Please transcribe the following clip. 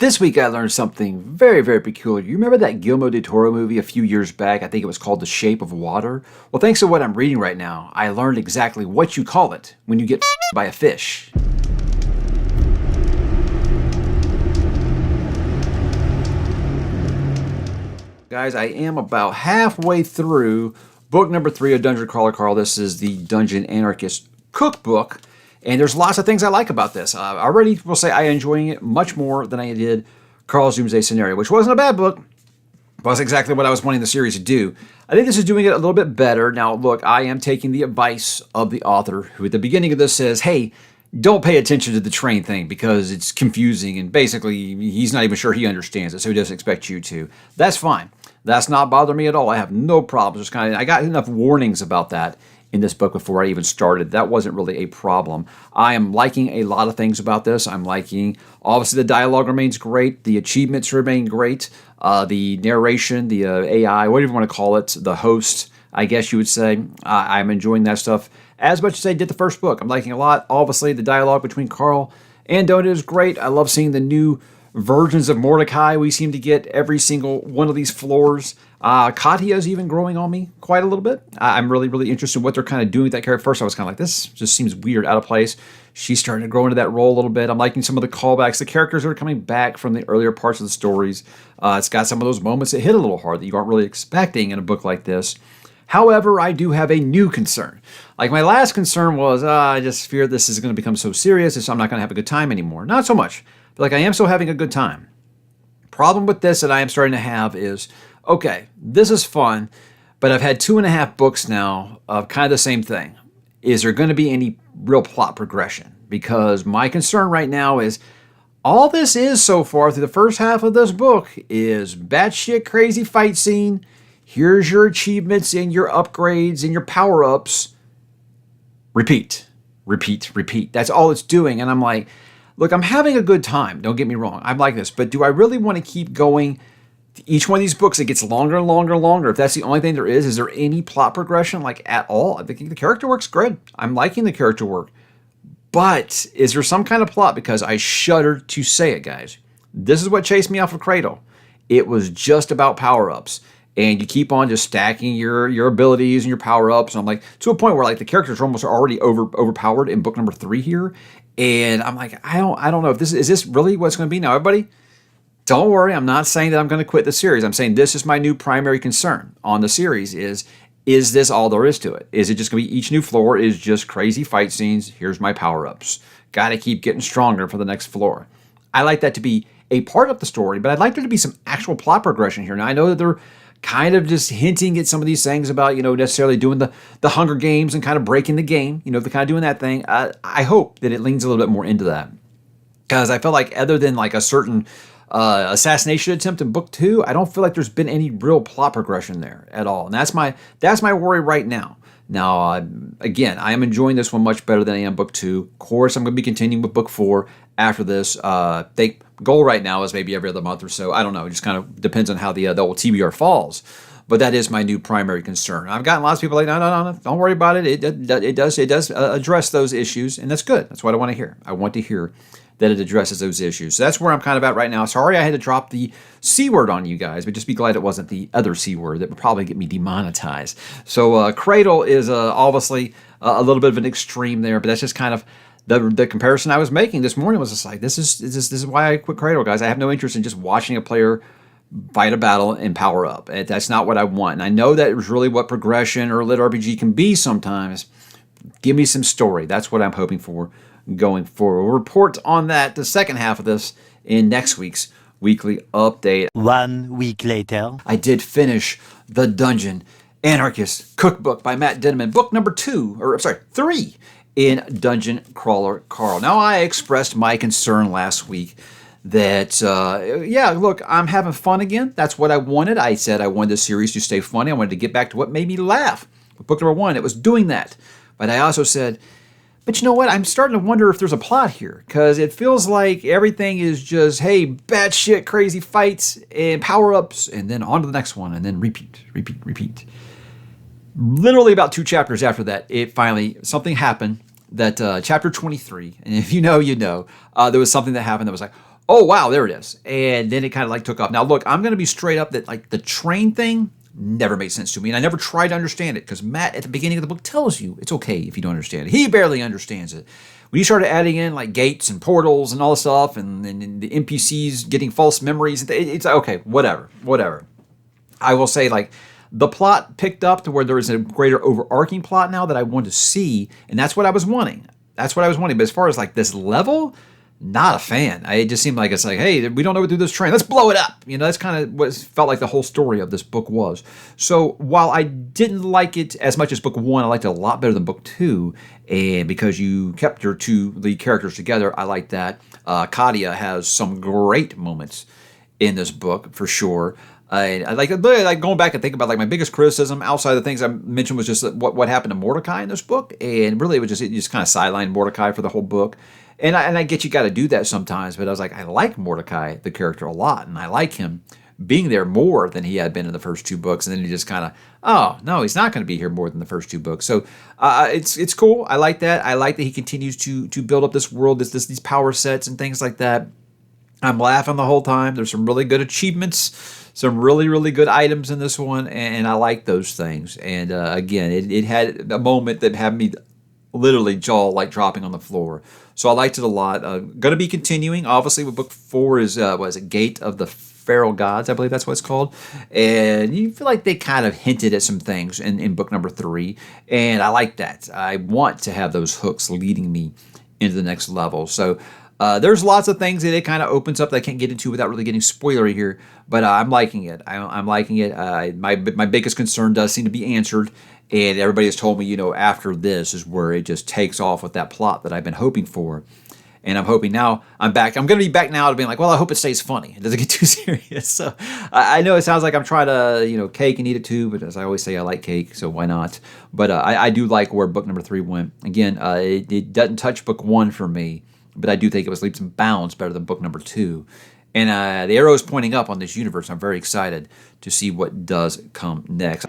This week I learned something very, very peculiar. You remember that Guillermo del Toro movie a few years back? I think it was called The Shape of Water. Well, thanks to what I'm reading right now, I learned exactly what you call it when you get by a fish. Guys, I am about halfway through book number 3 of Dungeon Crawler Carl. This is the Dungeon Anarchist Cookbook. And there's lots of things I like about this. I already will say I am enjoying it much more than I did Carl's Doomsday Scenario, which wasn't a bad book, but was exactly what I was wanting the series to do. I think this is doing it a little bit better. Now, look, I am taking the advice of the author, who at the beginning of this says, hey, don't pay attention to the train thing because it's confusing, and basically he's not even sure he understands it, so he doesn't expect you to. That's fine. That's not bothering me at all. I have no problems. I got enough warnings about that in this book before I even started. That wasn't really a problem. I am liking a lot of things about this. I'm liking, obviously the dialogue remains great. The achievements remain great. The narration, the AI, whatever you want to call it, the host, I guess you would say. I'm enjoying that stuff as much as I did the first book. I'm liking a lot. Obviously the dialogue between Carl and Donut is great. I love seeing the new versions of Mordecai we seem to get every single one of these floors. Katya is even growing on me quite a little bit. I'm really, really interested in what they're kind of doing with that character. First, I was kind of like, this just seems weird, out of place. She's starting to grow into that role a little bit. I'm liking some of the callbacks, the characters that are coming back from the earlier parts of the stories. It's got some of those moments that hit a little hard that you aren't really expecting in a book like this. However, I do have a new concern. Like my last concern was, I just fear this is going to become so serious, I'm not going to have a good time anymore. Not so much. Like I am still having a good time. Problem with this that I am starting to have is, okay, this is fun, but I've had 2.5 books now of kind of the same thing. Is there going to be any real plot progression? Because my concern right now is all this is so far through the first half of this book is batshit crazy fight scene. Here's your achievements and your upgrades and your power-ups. Repeat, repeat, repeat. That's all it's doing. And I'm like, look, I'm having a good time. Don't get me wrong. I'm like this. But do I really want to keep going to each one of these books? It gets longer and longer and longer. If that's the only thing there is there any plot progression like at all? I think the character work's good. I'm liking the character work. But is there some kind of plot? Because I shudder to say it, guys. This is what chased me off of Cradle. It was just about power-ups. And you keep on just stacking your abilities and your power-ups. And I'm like, to a point where like the characters are almost already overpowered in book number 3 here. And I'm like, I don't know if is this really what's going to be now, everybody? Don't worry, I'm not saying that I'm going to quit the series. I'm saying this is my new primary concern on the series is this all there is to it? Is it just going to be each new floor is just crazy fight scenes? Here's my power-ups. Got to keep getting stronger for the next floor. I like that to be a part of the story, but I'd like there to be some actual plot progression here. Now, I know that they're kind of just hinting at some of these things about, necessarily doing the Hunger Games and kind of breaking the game, they're kind of doing that thing. I hope that it leans a little bit more into that. Because I feel like other than like a certain assassination attempt in book 2, I don't feel like there's been any real plot progression there at all. And that's my worry right now. Now, again, I am enjoying this one much better than I am book 2. Of course, I'm going to be continuing with book 4 after this. The goal right now is maybe every other month or so. I don't know. It just kind of depends on how the old TBR falls. But that is my new primary concern. I've gotten lots of people like, no, don't worry about it. It does address those issues, and that's good. That's what I want to hear. I want to hear that it addresses those issues. So that's where I'm kind of at right now. Sorry I had to drop the C word on you guys, but just be glad it wasn't the other C word that would probably get me demonetized. So Cradle is obviously a little bit of an extreme there, but that's just kind of the comparison I was making this morning was just like, this is why I quit Cradle, guys. I have no interest in just watching a player fight a battle and power up. That's not what I want. And I know that is really what progression or lit RPG can be sometimes. Give me some story. That's what I'm hoping for going forward. We'll report on that, the second half of this, in next week's weekly update. 1 week later. I did finish the Dungeon Anarchist Cookbook by Matt Denneman, book number 3 in Dungeon Crawler Carl. Now, I expressed my concern last week that, look, I'm having fun again. That's what I wanted. I said I wanted the series to stay funny. I wanted to get back to what made me laugh. With book number 1, it was doing that. But I also said, but you know what? I'm starting to wonder if there's a plot here, because it feels like everything is just, hey, batshit crazy fights and power-ups, and then on to the next one, and then repeat. Literally about 2 chapters after that, something happened that chapter 23, and if you know, there was something that happened that was like, oh wow, there it is. And then it kind of like took off. Now look, I'm going to be straight up that like the train thing never made sense to me, and I never tried to understand it because Matt at the beginning of the book tells you it's okay if you don't understand it. He barely understands it. When you started adding in like gates and portals and all this stuff, and the NPCs getting false memories, it's like, okay, whatever. I will say like the plot picked up to where there is a greater overarching plot now that I want to see, and that's what I was wanting. That's what I was wanting. But as far as like this level, not a fan. It just seemed like it's like, hey, we don't know what to do with this train. Let's blow it up. You know, that's kind of what felt like the whole story of this book was. So while I didn't like it as much as book 1, I liked it a lot better than book 2. And because you kept your two lead characters together, I like that. Katia has some great moments in this book for sure. I like going back and thinking about like my biggest criticism outside of the things I mentioned was just what happened to Mordecai in this book, and really it just kind of sidelined Mordecai for the whole book. And I get you got to do that sometimes, but I was like, I like Mordecai, the character, a lot, and I like him being there more than he had been in the first 2 books. And then he just kind of, oh no, he's not going to be here more than the first 2 books. So it's cool. I like that. I like that he continues to build up this world, these power sets and things like that. I'm laughing the whole time. There's some really good achievements, some really, really good items in this one, and I like those things. And again, it had a moment that had me literally jaw like dropping on the floor. So I liked it a lot. Going to be continuing, obviously, with book 4 is, what is it, Gate of the Feral Gods, I believe that's what it's called. And you feel like they kind of hinted at some things in book number 3, and I like that. I want to have those hooks leading me into the next level. So there's lots of things that it kind of opens up that I can't get into without really getting spoilery here, but I'm liking it. I'm liking it. My biggest concern does seem to be answered, and everybody has told me, you know, after this is where it just takes off with that plot that I've been hoping for. And I'm hoping now I'm back. I'm going to be back now to being like, well, I hope it stays funny. It doesn't get too serious. So I know it sounds like I'm trying to, you know, cake and eat it too, but as I always say, I like cake, so why not? But I do like where book number 3 went. Again, it doesn't touch book 1 for me, but I do think it was leaps and bounds better than book number 2. And the arrow is pointing up on this universe. I'm very excited to see what does come next.